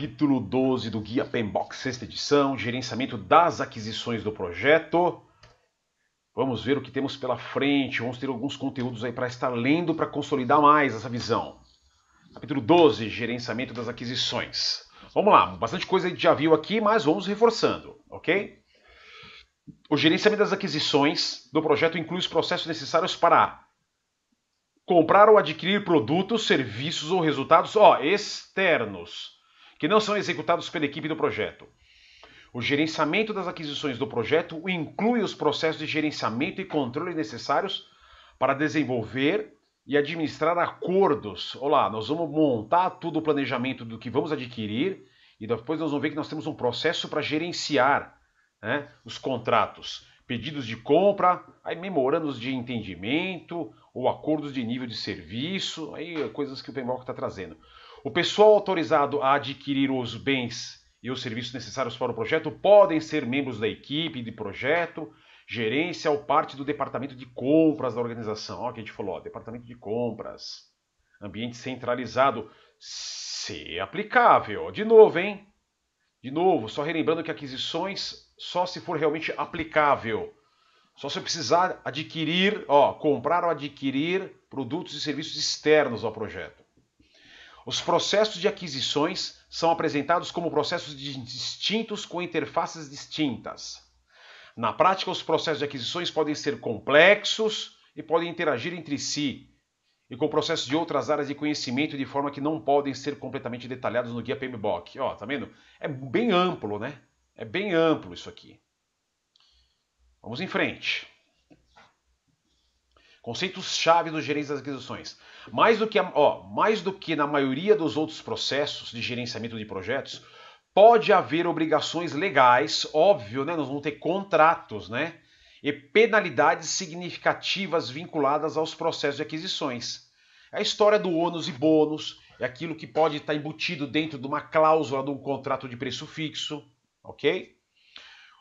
capítulo 12 do Guia PMBOK, sexta edição, gerenciamento das aquisições do projeto. Vamos ver o que temos pela frente, vamos ter alguns conteúdos aí para estar lendo para consolidar mais essa visão. Capítulo 12, gerenciamento das aquisições. Vamos lá, bastante coisa a gente já viu aqui, mas vamos reforçando, ok? O gerenciamento das aquisições do projeto inclui os processos necessários para comprar ou adquirir produtos, serviços ou resultados externos, que não são executados pela equipe do projeto. O gerenciamento das aquisições do projeto inclui os processos de gerenciamento e controle necessários para desenvolver e administrar acordos. Olá, nós vamos montar todo o planejamento do que vamos adquirir e depois nós vamos ver que nós temos um processo para gerenciar, né, os contratos, pedidos de compra, aí memorandos de entendimento ou acordos de nível de serviço, aí coisas que o PMBOK está trazendo. O pessoal autorizado a adquirir os bens e os serviços necessários para o projeto podem ser membros da equipe de projeto, gerência ou parte do departamento de compras da organização. Olha o que a gente falou, departamento de compras, ambiente centralizado, se aplicável. De novo, hein? De novo, só relembrando que aquisições só se for realmente aplicável. Só se eu precisar adquirir, comprar ou adquirir produtos e serviços externos ao projeto. Os processos de aquisições são apresentados como processos distintos com interfaces distintas. Na prática, os processos de aquisições podem ser complexos e podem interagir entre si, e com processos de outras áreas de conhecimento de forma que não podem ser completamente detalhados no Guia PMBOK. Tá vendo? É bem amplo, né? É bem amplo isso aqui. Vamos em frente. Conceitos-chave dos gerentes das aquisições. Mais do que na maioria dos outros processos de gerenciamento de projetos, pode haver obrigações legais, óbvio, né? Nós vamos ter contratos, né? E penalidades significativas vinculadas aos processos de aquisições. É a história do ônus e bônus, é aquilo que pode estar embutido dentro de uma cláusula de um contrato de preço fixo, ok?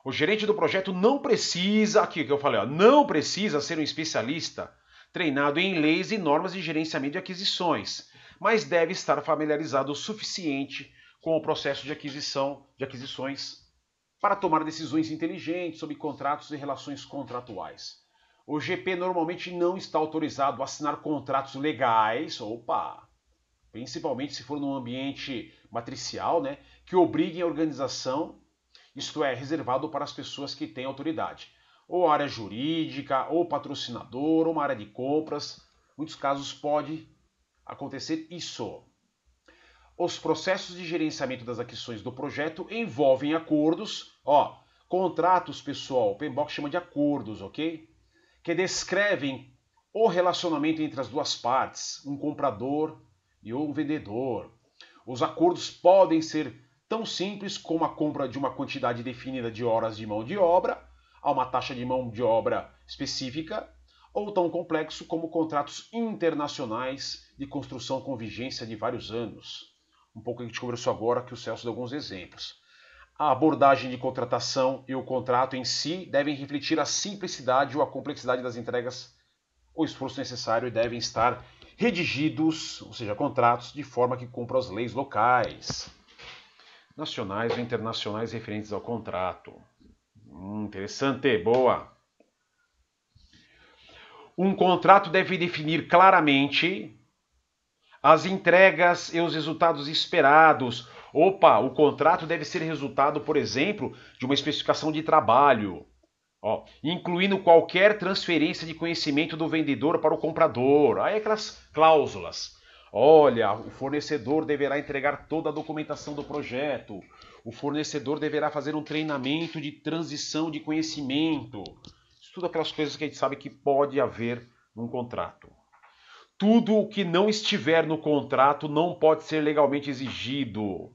O gerente do projeto não precisa, aqui que eu falei, não precisa ser um especialista treinado em leis e normas de gerenciamento de aquisições, mas deve estar familiarizado o suficiente com o processo de aquisições para tomar decisões inteligentes sobre contratos e relações contratuais. O GP normalmente não está autorizado a assinar contratos legais, principalmente se for num ambiente matricial, né, que obriguem a organização, isto é, reservado para as pessoas que têm autoridade, ou área jurídica, ou patrocinador, ou uma área de compras. Em muitos casos pode acontecer isso. Os processos de gerenciamento das aquisições do projeto envolvem acordos, contratos, pessoal, o PMBOK chama de acordos, ok? Que descrevem o relacionamento entre as duas partes, um comprador e um vendedor. Os acordos podem ser tão simples como a compra de uma quantidade definida de horas de mão de obra a uma taxa de mão de obra específica, ou tão complexo como contratos internacionais de construção com vigência de vários anos. Um pouco que a gente conversou agora, que o Celso deu alguns exemplos. A abordagem de contratação e o contrato em si devem refletir a simplicidade ou a complexidade das entregas. O esforço necessário devem estar redigidos, ou seja, contratos, de forma que cumpram as leis locais, nacionais ou internacionais referentes ao contrato. Interessante, boa. Um contrato deve definir claramente as entregas e os resultados esperados. O contrato deve ser resultado, por exemplo, de uma especificação de trabalho, incluindo qualquer transferência de conhecimento do vendedor para o comprador. Aí aquelas cláusulas. Olha, o fornecedor deverá entregar toda a documentação do projeto. O fornecedor deverá fazer um treinamento de transição de conhecimento. Isso tudo aquelas coisas que a gente sabe que pode haver num contrato. Tudo o que não estiver no contrato não pode ser legalmente exigido.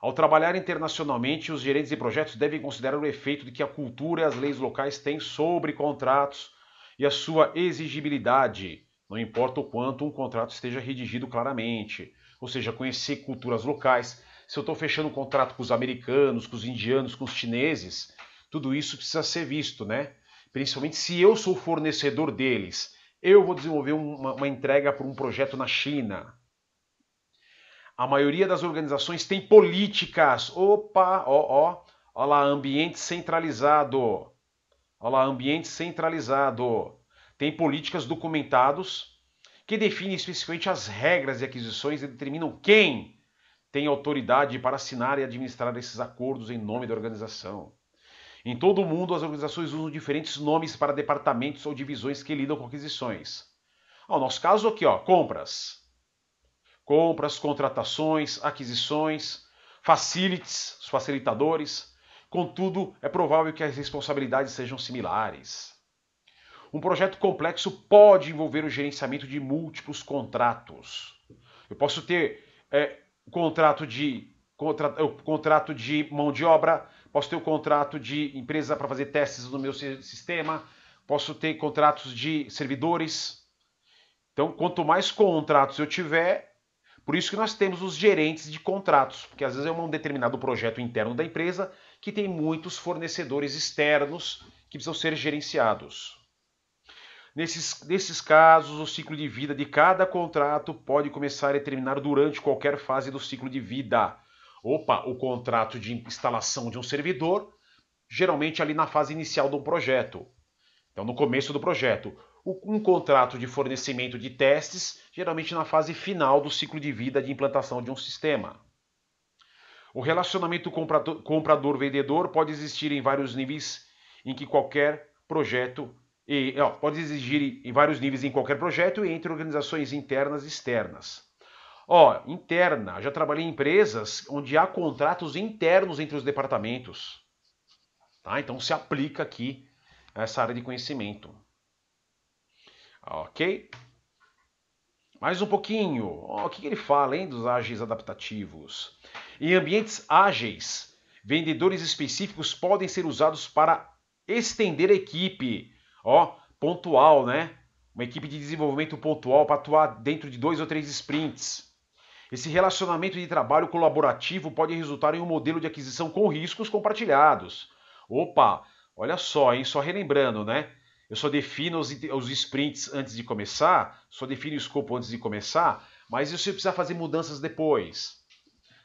Ao trabalhar internacionalmente, os gerentes de projetos devem considerar o efeito que a cultura e as leis locais têm sobre contratos e a sua exigibilidade. Não importa o quanto um contrato esteja redigido claramente. Ou seja, conhecer culturas locais. Se eu estou fechando um contrato com os americanos, com os indianos, com os chineses, tudo isso precisa ser visto, né? Principalmente se eu sou fornecedor deles. Eu vou desenvolver uma entrega para um projeto na China. A maioria das organizações tem políticas. Opa, ó lá, ambiente centralizado. Ó lá, ambiente centralizado. Tem políticas documentados que definem especificamente as regras de aquisições e determinam quem tem autoridade para assinar e administrar esses acordos em nome da organização. Em todo o mundo, as organizações usam diferentes nomes para departamentos ou divisões que lidam com aquisições. O nosso caso aqui, ó, compras. Compras, contratações, aquisições, facilities, os facilitadores. Contudo, é provável que as responsabilidades sejam similares. Um projeto complexo pode envolver o gerenciamento de múltiplos contratos. Eu posso ter contrato de mão de obra, posso ter o contrato de empresa para fazer testes no meu sistema, posso ter contratos de servidores. Então, quanto mais contratos eu tiver, por isso que nós temos os gerentes de contratos, porque às vezes é um determinado projeto interno da empresa que tem muitos fornecedores externos que precisam ser gerenciados. Nesses casos, o ciclo de vida de cada contrato pode começar e terminar durante qualquer fase do ciclo de vida. O contrato de instalação de um servidor, geralmente ali na fase inicial do projeto. Então, no começo do projeto. Um contrato de fornecimento de testes, geralmente na fase final do ciclo de vida de implantação de um sistema. O relacionamento comprador-vendedor pode existir em vários níveis em que qualquer projeto pode exigir em vários níveis em qualquer projeto e entre organizações internas e externas. Interna, já trabalhei em empresas onde há contratos internos entre os departamentos. Tá? Então se aplica aqui essa área de conhecimento. Ok? Mais um pouquinho. O que ele fala, hein, dos ágeis adaptativos? Em ambientes ágeis, vendedores específicos podem ser usados para estender a equipe. Pontual, né? Uma equipe de desenvolvimento pontual para atuar dentro de 2 ou 3 sprints. Esse relacionamento de trabalho colaborativo pode resultar em um modelo de aquisição com riscos compartilhados. Olha só, hein? Só relembrando, né? Eu só defino os sprints antes de começar, só defino o escopo antes de começar, mas e se eu precisar fazer mudanças depois?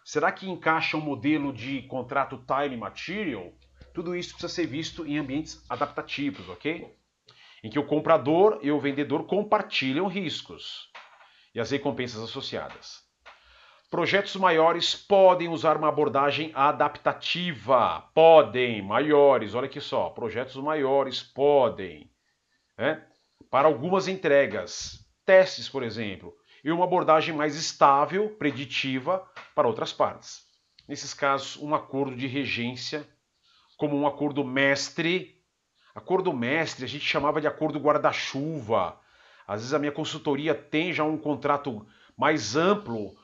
Será que encaixa um modelo de contrato time material? Tudo isso precisa ser visto em ambientes adaptativos, ok? Em que o comprador e o vendedor compartilham riscos e as recompensas associadas. Projetos maiores podem usar uma abordagem adaptativa. Maiores, olha aqui só. Projetos maiores podem. Para algumas entregas, testes, por exemplo, e uma abordagem mais estável, preditiva, para outras partes. Nesses casos, um acordo de regência, como um acordo mestre. Acordo mestre a gente chamava de acordo guarda-chuva. Às vezes a minha consultoria tem já um contrato mais amplo,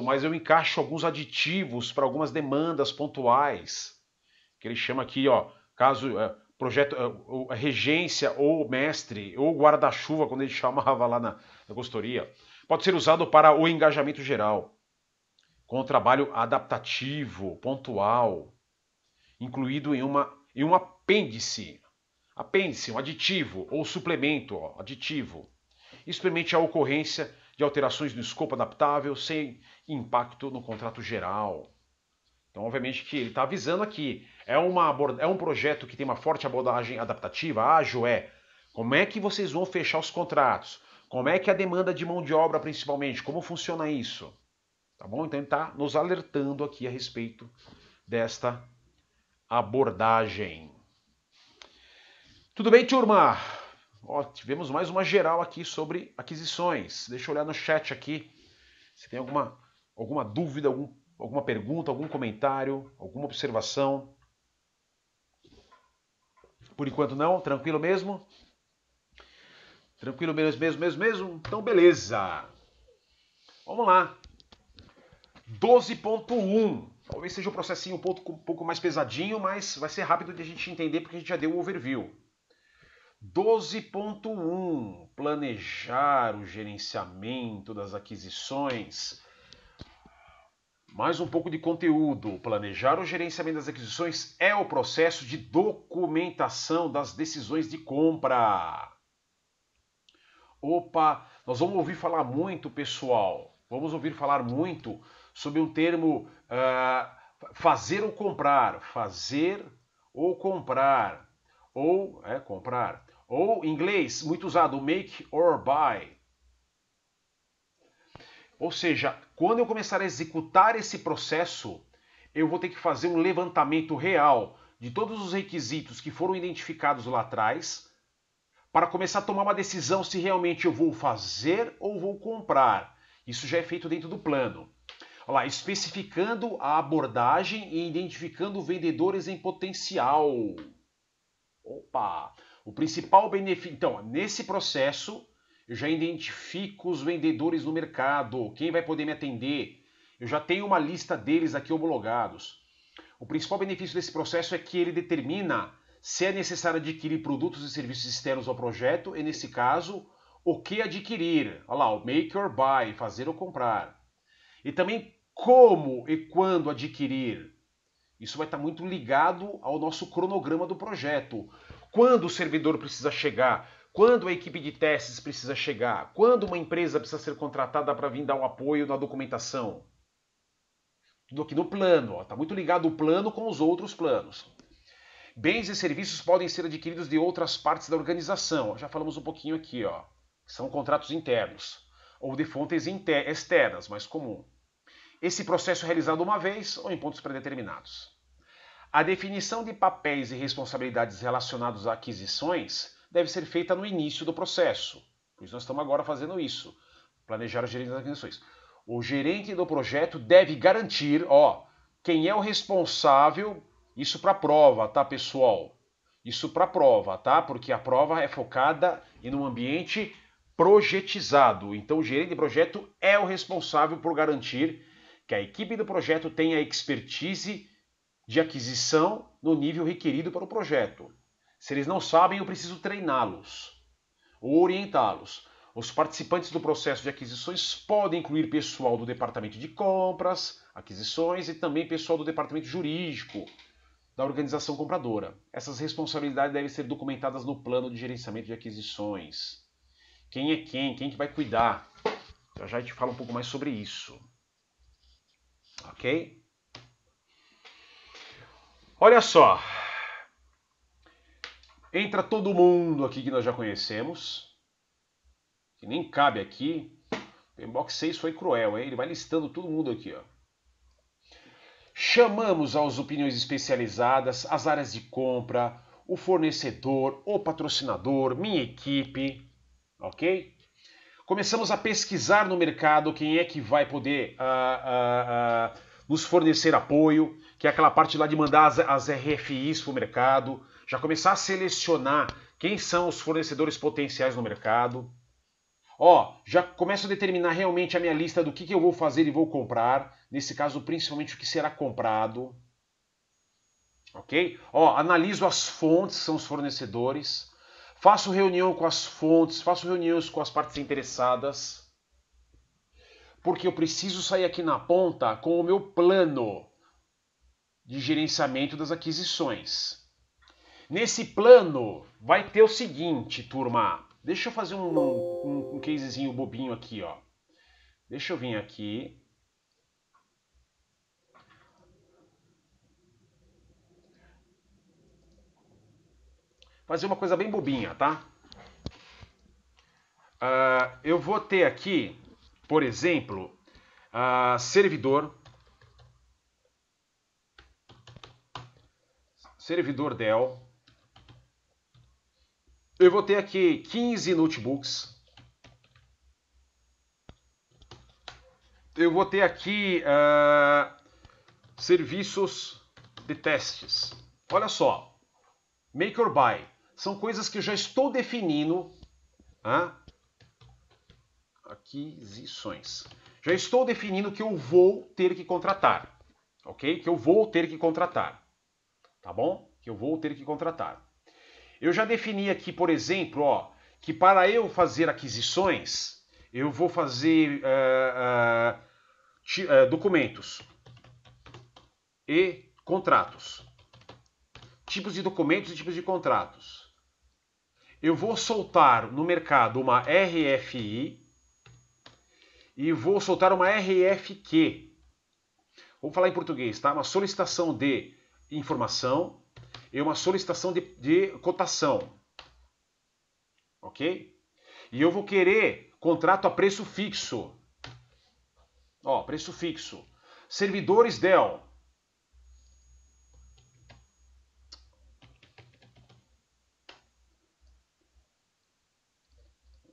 mas eu encaixo alguns aditivos para algumas demandas pontuais. Que ele chama aqui, caso projeto, regência ou mestre, ou guarda-chuva, quando ele chamava lá na consultoria. Pode ser usado para o engajamento geral, com o trabalho adaptativo, pontual, incluído em um apêndice, um aditivo ou suplemento aditivo. Isso permite a ocorrência de alterações no escopo adaptável sem impacto no contrato geral. Então, obviamente que ele está avisando aqui, é um projeto que tem uma forte abordagem adaptativa, ágil como é que vocês vão fechar os contratos? Como é que a demanda de mão de obra, principalmente, como funciona isso? Tá bom? Então ele está nos alertando aqui a respeito desta abordagem. Tudo bem, turma? Tivemos mais uma geral aqui sobre aquisições. Deixa eu olhar no chat aqui se tem alguma dúvida, alguma pergunta, algum comentário, alguma observação. Por enquanto não, tranquilo mesmo? Tranquilo mesmo? Então beleza. Vamos lá. 12.1. Talvez seja um processinho um pouco mais pesadinho, mas vai ser rápido de a gente entender porque a gente já deu o overview. 12.1. Planejar o gerenciamento das aquisições. Mais um pouco de conteúdo. Planejar o gerenciamento das aquisições é o processo de documentação das decisões de compra. Nós vamos ouvir falar muito, pessoal. vamos ouvir falar muito sobre um termo fazer ou comprar. Fazer ou comprar. Ou comprar. Ou, em inglês, muito usado, make or buy. Ou seja, quando eu começar a executar esse processo, eu vou ter que fazer um levantamento real de todos os requisitos que foram identificados lá atrás, para começar a tomar uma decisão se realmente eu vou fazer ou vou comprar. Isso já é feito dentro do plano. Olha lá, especificando a abordagem e identificando vendedores em potencial. Opa! O principal benefício. Então, nesse processo, eu já identifico os vendedores no mercado, quem vai poder me atender. Eu já tenho uma lista deles aqui homologados. O principal benefício desse processo é que ele determina se é necessário adquirir produtos e serviços externos ao projeto e, nesse caso, o que adquirir. Olha lá, o make or buy, fazer ou comprar. E também como e quando adquirir. Isso vai estar muito ligado ao nosso cronograma do projeto. Quando o servidor precisa chegar, quando a equipe de testes precisa chegar, quando uma empresa precisa ser contratada para vir dar um apoio na documentação. Tudo aqui no plano, está muito ligado o plano com os outros planos. Bens e serviços podem ser adquiridos de outras partes da organização. Já falamos um pouquinho aqui, ó. São contratos internos ou de fontes externas, mais comum. Esse processo é realizado uma vez ou em pontos predeterminados. A definição de papéis e responsabilidades relacionados a aquisições deve ser feita no início do processo. Por isso nós estamos agora fazendo isso. Planejar o gerente das aquisições. O gerente do projeto deve garantir, quem é o responsável. Isso para a prova, tá, pessoal? Isso para a prova, tá? Porque a prova é focada em um ambiente projetizado. Então, o gerente de projeto é o responsável por garantir que a equipe do projeto tenha expertise de aquisição no nível requerido para o projeto. Se eles não sabem, eu preciso treiná-los ou orientá-los. Os participantes do processo de aquisições podem incluir pessoal do departamento de compras, aquisições e também pessoal do departamento jurídico da organização compradora. Essas responsabilidades devem ser documentadas no plano de gerenciamento de aquisições. Quem é quem que vai cuidar? Já a gente fala um pouco mais sobre isso. Ok? Olha só. Entra todo mundo aqui que nós já conhecemos. Que nem cabe aqui. O PMBOK 6 foi cruel, hein? Ele vai listando todo mundo aqui, ó. Chamamos as opiniões especializadas, as áreas de compra, o fornecedor, o patrocinador, minha equipe, ok? Começamos a pesquisar no mercado quem é que vai poder nos fornecer apoio, que é aquela parte lá de mandar as RFIs para o mercado, já começar a selecionar quem são os fornecedores potenciais no mercado. Já começo a determinar realmente a minha lista do que eu vou fazer e vou comprar. Nesse caso, principalmente o que será comprado. Ok? Analiso as fontes, são os fornecedores. Faço reunião com as fontes, faço reuniões com as partes interessadas. Porque eu preciso sair aqui na ponta com o meu plano de gerenciamento das aquisições. Nesse plano vai ter o seguinte, turma. Deixa eu fazer um casezinho bobinho aqui, ó. Deixa eu vir aqui. Fazer uma coisa bem bobinha, tá? Eu vou ter aqui, por exemplo, servidor Dell. Eu vou ter aqui 15 notebooks. Eu vou ter aqui serviços de testes. Olha só. Make or buy. São coisas que eu já estou definindo. Aquisições. Já estou definindo que eu vou ter que contratar. Ok? Que eu vou ter que contratar. Tá bom? Que eu vou ter que contratar. Eu já defini aqui, por exemplo, que para eu fazer aquisições, eu vou fazer documentos e contratos. Tipos de documentos e tipos de contratos. Eu vou soltar no mercado uma RFI e vou soltar uma RFQ. Vou falar em português, tá? Uma solicitação de informação e uma solicitação de cotação. Ok? E eu vou querer contrato a preço fixo. Ó, preço fixo. Servidores Dell.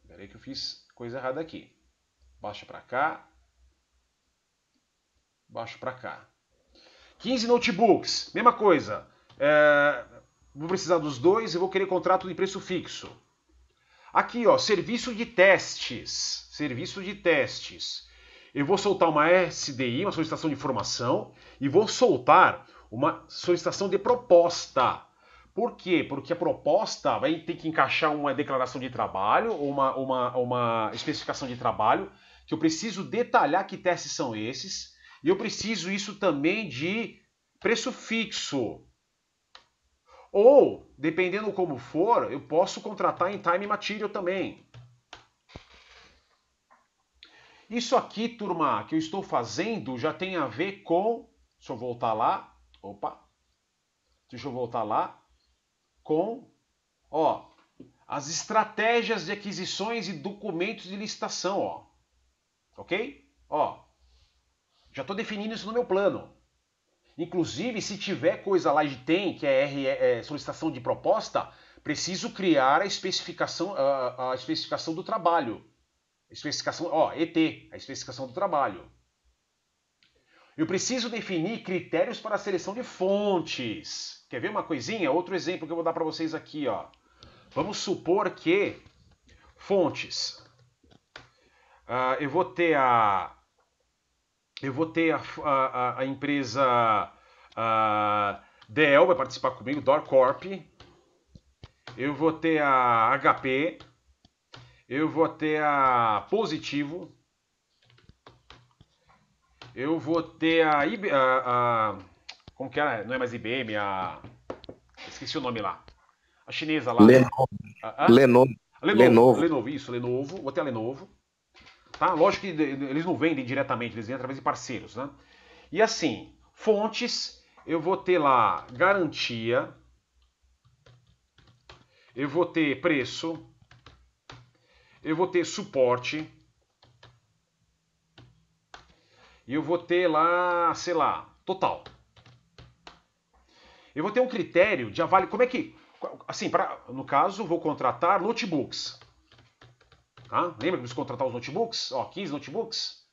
Espera aí que eu fiz coisa errada aqui. Baixa para cá. Baixo para cá. 15 notebooks. Mesma coisa. Vou precisar dos dois e vou querer contrato de preço fixo. Aqui, ó, serviço de testes. Serviço de testes. Eu vou soltar uma SDI, uma solicitação de informação, e vou soltar uma solicitação de proposta. Por quê? Porque a proposta vai ter que encaixar uma declaração de trabalho, ou uma especificação de trabalho, que eu preciso detalhar que testes são esses, e eu preciso isso também de preço fixo. Ou, dependendo como for, eu posso contratar em time material também. Isso aqui, turma, que eu estou fazendo já tem a ver com... Deixa eu voltar lá. Opa. Deixa eu voltar lá. Com, ó, as estratégias de aquisições e documentos de licitação, ó. Ok? Ó. Já estou definindo isso no meu plano. Inclusive, se tiver coisa lá de tem, que é solicitação de proposta, preciso criar a especificação do trabalho. A especificação, ó, ET, a especificação do trabalho. Eu preciso definir critérios para a seleção de fontes. Quer ver uma coisinha? Outro exemplo que eu vou dar para vocês aqui, ó. Vamos supor que fontes. Eu vou ter a empresa Dell, vai participar comigo, Dor Corp. Eu vou ter a HP. Eu vou ter a Positivo. Eu vou ter como que era? Não é mais IBM, esqueci o nome lá. A chinesa lá. Lenovo, isso, Lenovo. Vou ter a Lenovo. Tá? Lógico que eles não vendem diretamente, eles vendem através de parceiros, né? E assim, fontes, eu vou ter lá garantia. Eu vou ter preço. Eu vou ter suporte. E eu vou ter lá, sei lá, total. Eu vou ter um critério de avaliação. Como é que... Assim, no caso, vou contratar notebooks. Tá? Lembra que eu preciso contratar os notebooks? Ó, 15 notebooks.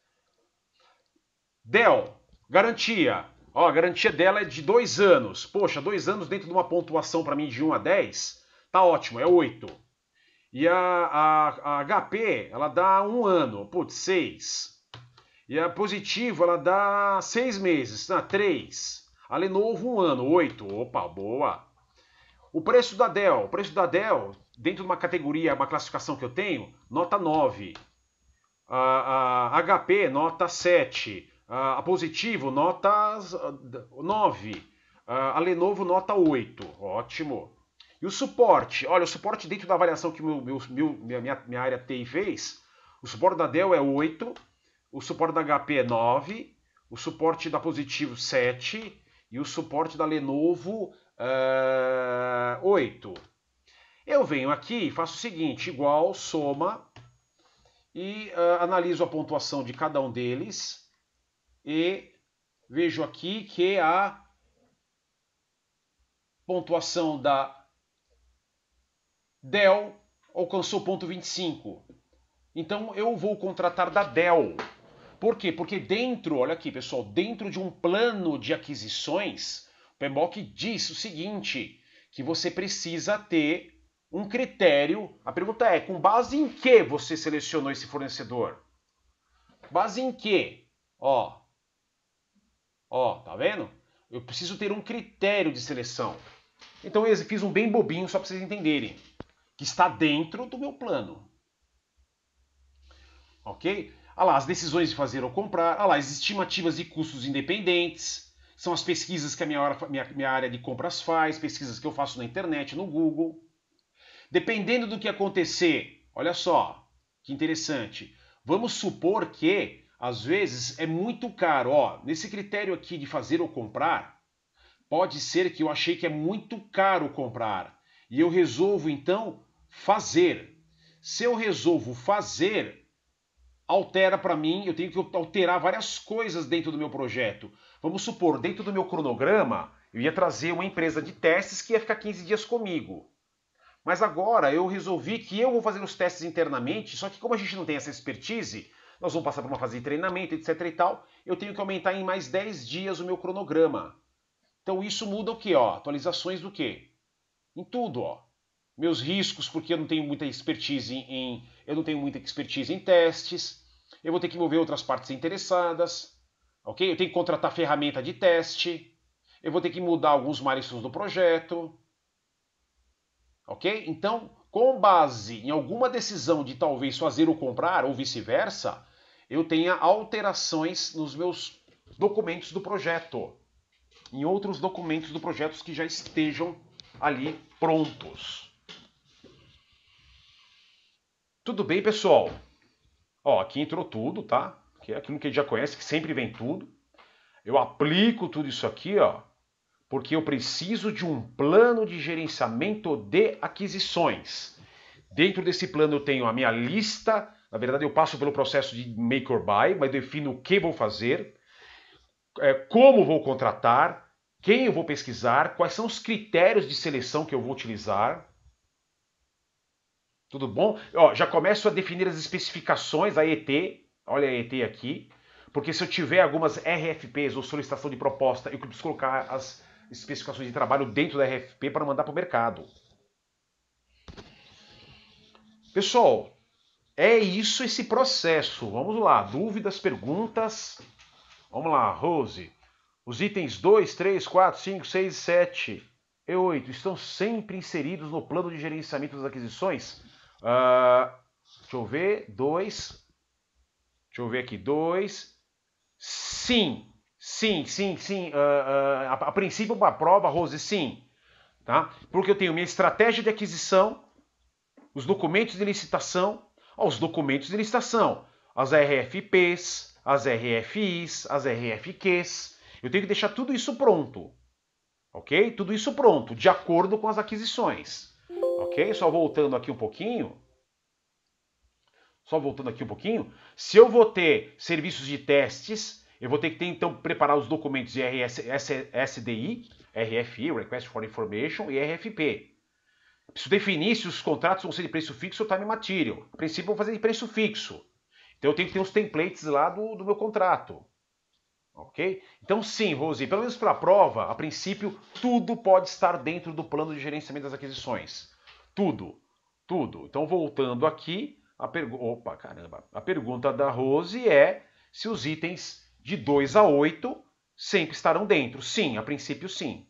Dell, garantia. Ó, a garantia dela é de 2 anos. Poxa, 2 anos dentro de uma pontuação para mim de 1 a 10, tá ótimo, é 8. E a HP, ela dá 1 ano. Putz, 6. E a Positivo, ela dá 6 meses, 3. A Lenovo, 1 ano, 8. Opa, boa. O preço da Dell, dentro de uma categoria, uma classificação que eu tenho, nota 9. A HP, nota 7. A Positivo, nota 9. A Lenovo, nota 8. Ótimo. E o suporte? Olha, o suporte dentro da avaliação que minha área TI fez, o suporte da Dell é 8. O suporte da HP é 9, o suporte da Positivo 7 e o suporte da Lenovo 8. Eu venho aqui e faço o seguinte, igual, soma, e analiso a pontuação de cada um deles e vejo aqui que a pontuação da Dell alcançou ponto 25. Então eu vou contratar da Dell. Por quê? Porque dentro, olha aqui pessoal, dentro de um plano de aquisições, o PMBOK diz o seguinte, que você precisa ter um critério. A pergunta é, com base em que você selecionou esse fornecedor? Base em que? Ó, tá vendo? Eu preciso ter um critério de seleção. Então eu fiz um bem bobinho só para vocês entenderem, que está dentro do meu plano. Ok? Ah lá, as decisões de fazer ou comprar. Ah lá, as estimativas de custos independentes. São as pesquisas que a minha área de compras faz, pesquisas que eu faço na internet, no Google. Dependendo do que acontecer, olha só, que interessante. Vamos supor que, às vezes, é muito caro. Ó, nesse critério aqui de fazer ou comprar, pode ser que eu achei que é muito caro comprar. E eu resolvo, então, fazer. Se eu resolvo fazer, altera para mim, eu tenho que alterar várias coisas dentro do meu projeto. Vamos supor, dentro do meu cronograma, eu ia trazer uma empresa de testes que ia ficar 15 dias comigo. Mas agora eu resolvi que eu vou fazer os testes internamente, só que como a gente não tem essa expertise, nós vamos passar por uma fase de treinamento, etc e tal, eu tenho que aumentar em mais 10 dias o meu cronograma. Então isso muda o quê? Ó, atualizações do quê? Em tudo, ó. Meus riscos, porque eu não tenho muita expertise em testes. Eu vou ter que mover outras partes interessadas, ok? Eu tenho que contratar ferramenta de teste. Eu vou ter que mudar alguns milestones do projeto, ok? Então, com base em alguma decisão de talvez fazer ou comprar ou vice-versa, eu tenha alterações nos meus documentos do projeto, em outros documentos do projeto que já estejam ali prontos. Tudo bem, pessoal? Ó, aqui entrou tudo, tá? Que é aquilo que a gente já conhece, que sempre vem tudo. Eu aplico tudo isso aqui, ó, porque eu preciso de um plano de gerenciamento de aquisições. Dentro desse plano eu tenho a minha lista, na verdade eu passo pelo processo de make or buy, mas defino o que vou fazer, como vou contratar, quem eu vou pesquisar, quais são os critérios de seleção que eu vou utilizar. Tudo bom? Ó, já começo a definir as especificações, a ET, olha a ET aqui, porque se eu tiver algumas RFPs ou solicitação de proposta, eu preciso colocar as especificações de trabalho dentro da RFP para mandar para o mercado. Pessoal, é isso esse processo. Vamos lá, dúvidas, perguntas? Vamos lá, Rose. Os itens 2, 3, 4, 5, 6, 7 e 8 estão sempre inseridos no plano de gerenciamento das aquisições? Deixa eu ver, 2. Deixa eu ver aqui, 2. Sim. A princípio, uma prova, Rose, sim. Tá? Porque eu tenho minha estratégia de aquisição, os documentos de licitação, os documentos de licitação, as RFPs, as RFIs, as RFQs. Eu tenho que deixar tudo isso pronto. Ok? Tudo isso pronto, de acordo com as aquisições. Ok? Só voltando aqui um pouquinho. Se eu vou ter serviços de testes, eu vou ter que então preparar os documentos de SDI, RFI, Request for Information, e RFP. Preciso definir se os contratos vão ser de preço fixo ou time material. A princípio, eu vou fazer de preço fixo. Então, eu tenho que ter os templates lá do meu contrato. Ok? Então, sim, Rose, pelo menos para a prova, a princípio, tudo pode estar dentro do plano de gerenciamento das aquisições. Tudo. Então, voltando aqui, a pergunta da Rose é se os itens de 2 a 8 sempre estarão dentro. Sim, a princípio, sim.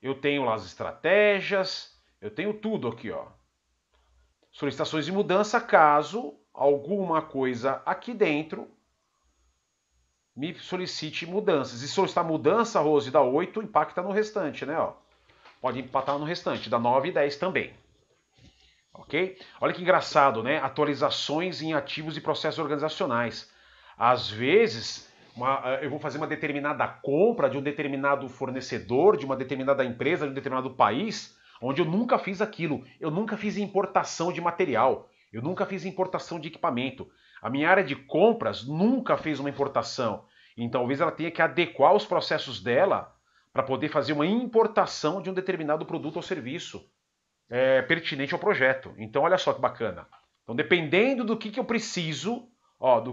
Eu tenho lá as estratégias, eu tenho tudo aqui, ó. Solicitações de mudança caso alguma coisa aqui dentro me solicite mudanças. E solicitar mudança, Rose, da 8 impacta no restante, né? Ó. Pode impactar no restante, da 9 e 10 também. Ok? Olha que engraçado, né? Atualizações em ativos e processos organizacionais. Às vezes, eu vou fazer uma determinada compra de um determinado fornecedor, de uma determinada empresa, de um determinado país, onde eu nunca fiz aquilo. Eu nunca fiz importação de material. Eu nunca fiz importação de equipamento. A minha área de compras nunca fez uma importação. Então, talvez ela tenha que adequar os processos dela para poder fazer uma importação de um determinado produto ou serviço pertinente ao projeto. Então, olha só que bacana. Então, dependendo do que eu preciso,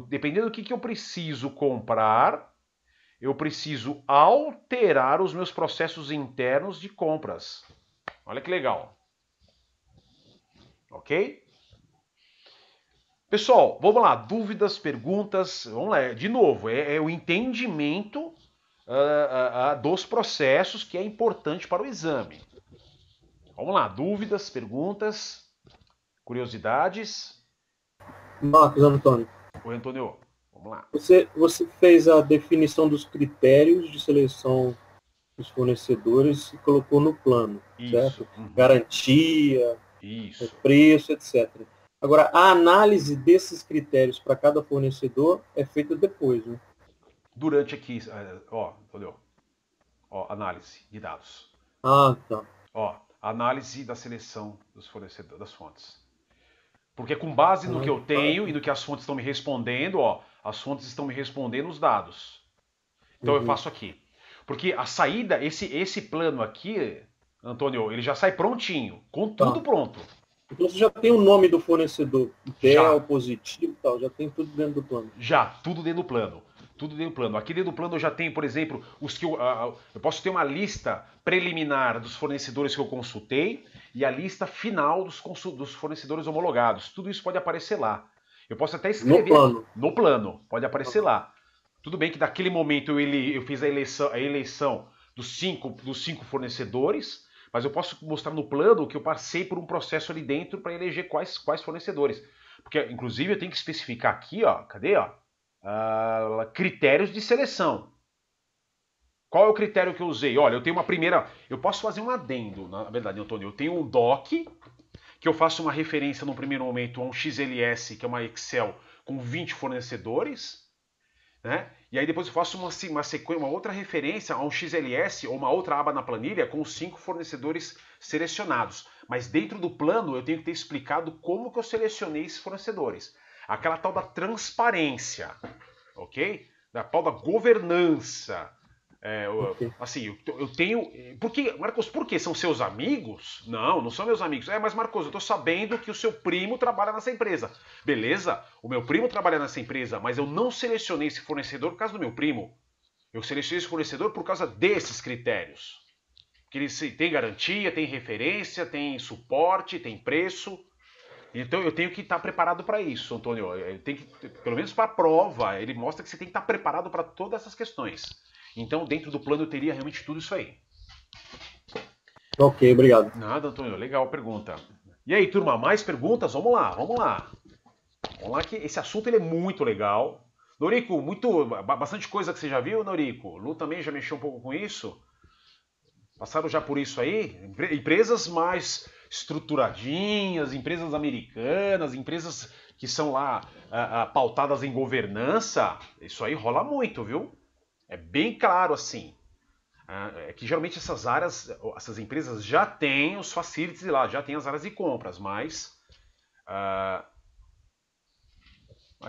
dependendo do que eu preciso comprar, eu preciso alterar os meus processos internos de compras. Olha que legal. Ok? Pessoal, vamos lá. Dúvidas, perguntas? Vamos lá. De novo, é o entendimento dos processos que é importante para o exame. Vamos lá. Dúvidas, perguntas, curiosidades? Marcos Antônio. Oi, Antônio. Vamos lá. Você fez a definição dos critérios de seleção dos fornecedores e colocou no plano, Isso. certo? Uhum. Garantia, Isso. preço, etc. Agora, a análise desses critérios para cada fornecedor é feita depois, né? Durante aqui, entendeu? Análise de dados. Ah, tá. Análise da seleção dos fornecedores, das fontes. Porque com base no que eu tenho e no que as fontes estão me respondendo, as fontes estão me respondendo os dados. Então eu faço aqui. Porque a saída, esse plano aqui, Antônio, ele já sai prontinho, com tudo pronto. Então você já tem o nome do fornecedor, Já. positivo e tal, já tem tudo dentro do plano. Já, tudo dentro do plano. Tudo dentro do plano. Aqui dentro do plano eu já tenho, por exemplo, os que eu posso ter uma lista preliminar dos fornecedores que eu consultei e a lista final dos fornecedores homologados. Tudo isso pode aparecer lá. Eu posso até escrever no plano, pode aparecer lá. Tudo bem que naquele momento eu fiz a eleição dos cinco fornecedores, mas eu posso mostrar no plano que eu passei por um processo ali dentro para eleger quais fornecedores. Porque, inclusive, eu tenho que especificar aqui, cadê? Critérios de seleção. Qual é o critério que eu usei? Olha, eu tenho uma primeira... Eu posso fazer um adendo, na verdade, Antônio. Eu tenho um doc, que eu faço uma referência no primeiro momento a um XLS, que é uma Excel, com 20 fornecedores, né? E aí depois eu faço uma outra referência a um XLS ou uma outra aba na planilha com 5 fornecedores selecionados. Mas dentro do plano eu tenho que ter explicado como que eu selecionei esses fornecedores. Aquela tal da transparência, ok? Da tal da governança. Assim, eu tenho... Marcos, por que? São seus amigos? Não, não são meus amigos. Mas Marcos, eu tô sabendo que o seu primo trabalha nessa empresa. Beleza, o meu primo trabalha nessa empresa, mas eu não selecionei esse fornecedor por causa do meu primo. Eu selecionei esse fornecedor por causa desses critérios. Que ele tem garantia, tem referência, tem suporte, tem preço. Então eu tenho que estar preparado para isso, Antônio. Pelo menos para a prova, ele mostra que você tem que estar preparado para todas essas questões. Então, dentro do plano, eu teria realmente tudo isso aí. Ok, obrigado. Nada, Antônio. Legal a pergunta. E aí, turma, mais perguntas? Vamos lá. Vamos lá, que esse assunto ele é muito legal. Norico, bastante coisa que você já viu, Norico. Lu também já mexeu um pouco com isso. Passaram já por isso aí? Empresas mais estruturadinhas, empresas americanas, empresas que são lá pautadas em governança. Isso aí rola muito, viu? É bem claro assim. É que geralmente essas empresas já têm os facilities lá, já têm as áreas de compras, mas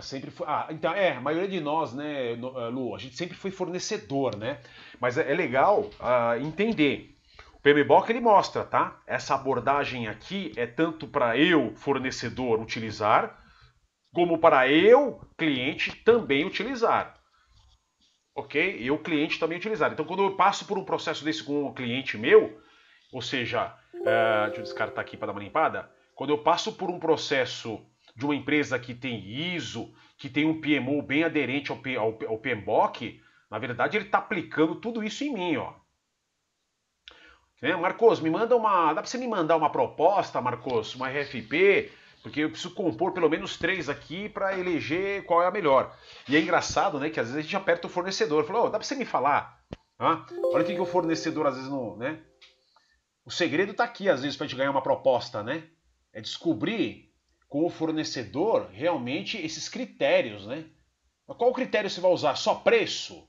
sempre foi. Então, a maioria de nós, né, Lu, a gente sempre foi fornecedor, né? Mas é legal entender. O PMBOK ele mostra, tá? Essa abordagem aqui é tanto para eu, fornecedor, utilizar, como para eu, cliente, também utilizar. Ok? E o cliente também utilizar. Então, quando eu passo por um processo desse com um cliente meu, ou seja, deixa eu descartar aqui para dar uma limpada. Quando eu passo por um processo de uma empresa que tem ISO, que tem um PMO bem aderente ao PMBOK, na verdade ele está aplicando tudo isso em mim, ó. Marcos, dá para você me mandar uma proposta, Marcos, uma RFP, porque eu preciso compor pelo menos 3 aqui para eleger qual é a melhor. E é engraçado, né, que às vezes a gente aperta o fornecedor, fala, dá para você me falar? Olha o que o fornecedor às vezes não, né? O segredo está aqui, às vezes, para a gente ganhar uma proposta, né? É descobrir com o fornecedor realmente esses critérios, né? Mas qual critério você vai usar? Só preço?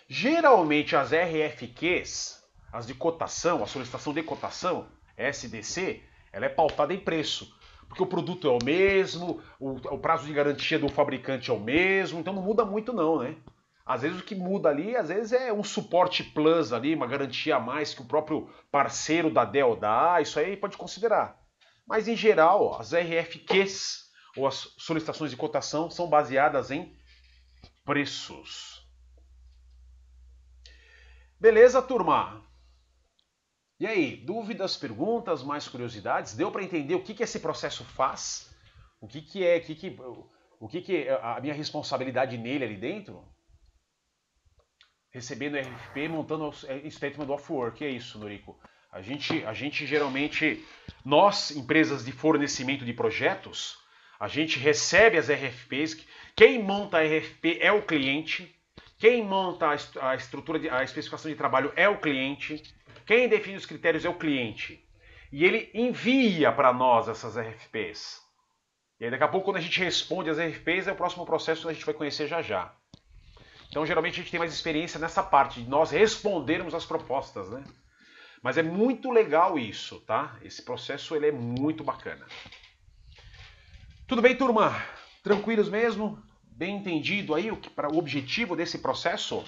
Geralmente as RFQs, as de cotação, a solicitação de cotação, SDC, ela é pautada em preço. Porque o produto é o mesmo, o prazo de garantia do fabricante é o mesmo, então não muda muito não, né? Às vezes o que muda ali, às vezes é um suporte plus ali, uma garantia a mais que o próprio parceiro da Dell dá, isso aí pode considerar. Mas em geral, as RFQs, ou as solicitações de cotação, são baseadas em preços. Beleza, turma? E aí, dúvidas, perguntas, mais curiosidades? Deu para entender o que esse processo faz? O que é a minha responsabilidade nele ali dentro? Recebendo RFP, montando o Statement of Work, é isso, Norico. A gente geralmente, nós, empresas de fornecimento de projetos, a gente recebe as RFPs, quem monta a RFP é o cliente, quem monta a estrutura, a especificação de trabalho é o cliente, quem define os critérios é o cliente. E ele envia para nós essas RFPs. E aí daqui a pouco, quando a gente responde as RFPs, é o próximo processo que a gente vai conhecer já já. Então, geralmente, a gente tem mais experiência nessa parte, de nós respondermos as propostas, né? Mas é muito legal isso, tá? Esse processo, ele é muito bacana. Tudo bem, turma? Tranquilos mesmo? Bem entendido aí para o objetivo desse processo?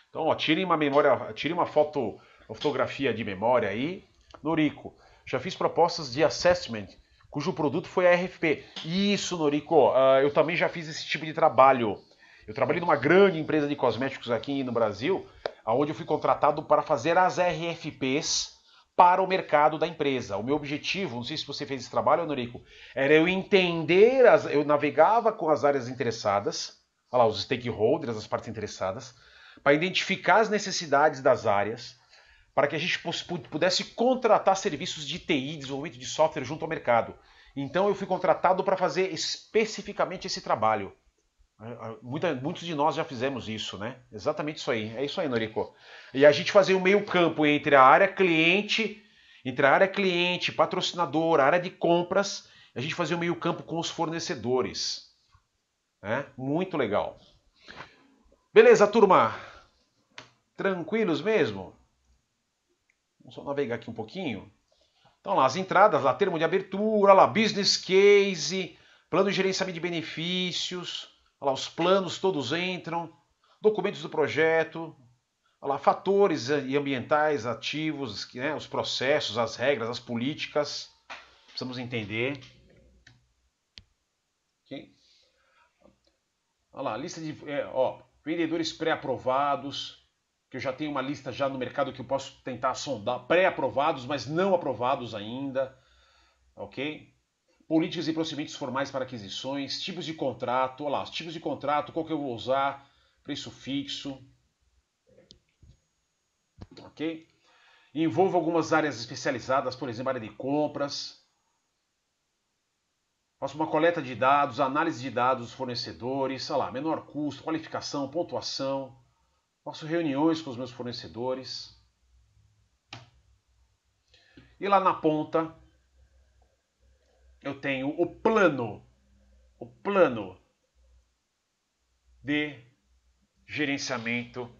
Então, ó, tirem uma memória, tirem uma fotografia de memória aí. Norico, já fiz propostas de assessment, cujo produto foi a RFP. Isso, Norico, eu também já fiz esse tipo de trabalho. Eu trabalhei numa grande empresa de cosméticos aqui no Brasil, onde eu fui contratado para fazer as RFPs para o mercado da empresa. O meu objetivo, não sei se você fez esse trabalho, Norico, era eu entender, eu navegava com as áreas interessadas, olha lá, os stakeholders, as partes interessadas, para identificar as necessidades das áreas, para que a gente pudesse contratar serviços de TI, desenvolvimento de software junto ao mercado. Então eu fui contratado para fazer especificamente esse trabalho. Muitos de nós já fizemos isso, né? Exatamente isso aí. É isso aí, Norico. E a gente fazia o meio campo entre a área cliente, patrocinador, a área de compras, a gente fazia o meio campo com os fornecedores. Muito legal. Beleza, turma? Tranquilos mesmo? Vamos só navegar aqui um pouquinho. Então lá, as entradas, lá, termo de abertura, lá, business case, plano de gerenciamento de benefícios, lá, os planos todos entram, documentos do projeto, lá, fatores e ambientais ativos, né, os processos, as regras, as políticas, precisamos entender. Okay? Olha lá, lista de vendedores pré-aprovados, que eu já tenho uma lista já no mercado que eu posso tentar sondar, pré-aprovados, mas não aprovados ainda, ok? Políticas e procedimentos formais para aquisições, tipos de contrato, olha lá, os tipos de contrato, qual que eu vou usar, preço fixo, ok? Envolve algumas áreas especializadas, por exemplo, área de compras. Faço uma coleta de dados, análise de dados dos fornecedores, sei lá, menor custo, qualificação, pontuação. Faço reuniões com os meus fornecedores. E lá na ponta eu tenho o plano de gerenciamento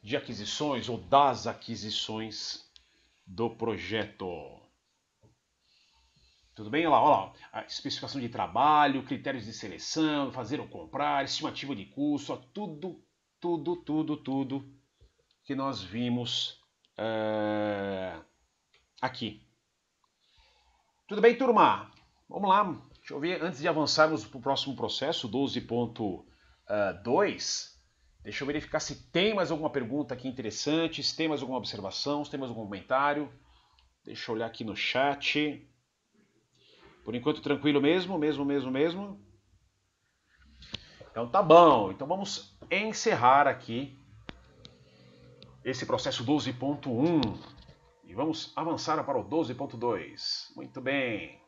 de aquisições ou das aquisições do projeto. Tudo bem? Olha lá, a especificação de trabalho, critérios de seleção, fazer ou comprar, estimativa de custo, tudo que nós vimos aqui. Tudo bem, turma? Vamos lá, deixa eu ver, antes de avançarmos para o próximo processo, 12.2, deixa eu verificar se tem mais alguma pergunta aqui interessante, se tem mais alguma observação, se tem mais algum comentário. Deixa eu olhar aqui no chat. Por enquanto tranquilo mesmo. Então tá bom, então vamos encerrar aqui esse processo 12.1 e vamos avançar para o 12.2. Muito bem.